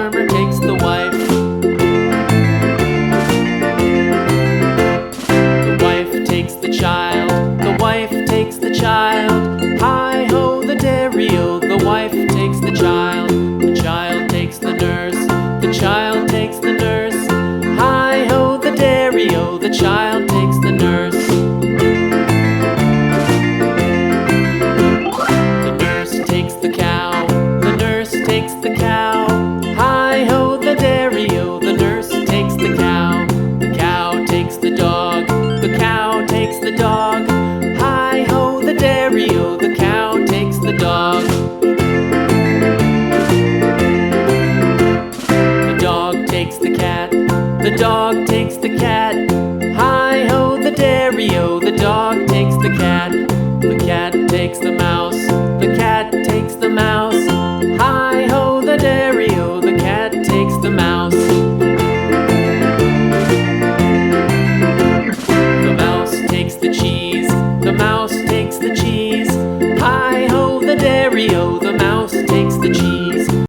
farmer takes the wife. The wife takes the child. The wife takes the child. Hi-ho, the dairy-o, the wife takes the child. The child takes the nurse. The child takes the nurse. Hi-ho, the dairy-o, the child takes the nurse. The nurse takes the cow. The nurse takes the cow. Hi-ho, the dairy-o, the nurse takes the cow. The cow takes the dog. The cow takes the dog. Hi-ho, the dairy-o, the cow takes the dog. The dog takes the cat. The dog takes the cat. Hi-ho, the dairy-o, the dog takes the cat. The cat takes the mouse. The cat takes the mouse. Hi-ho, the dairy-o, the cat takes the mouse. The mouse takes the cheese.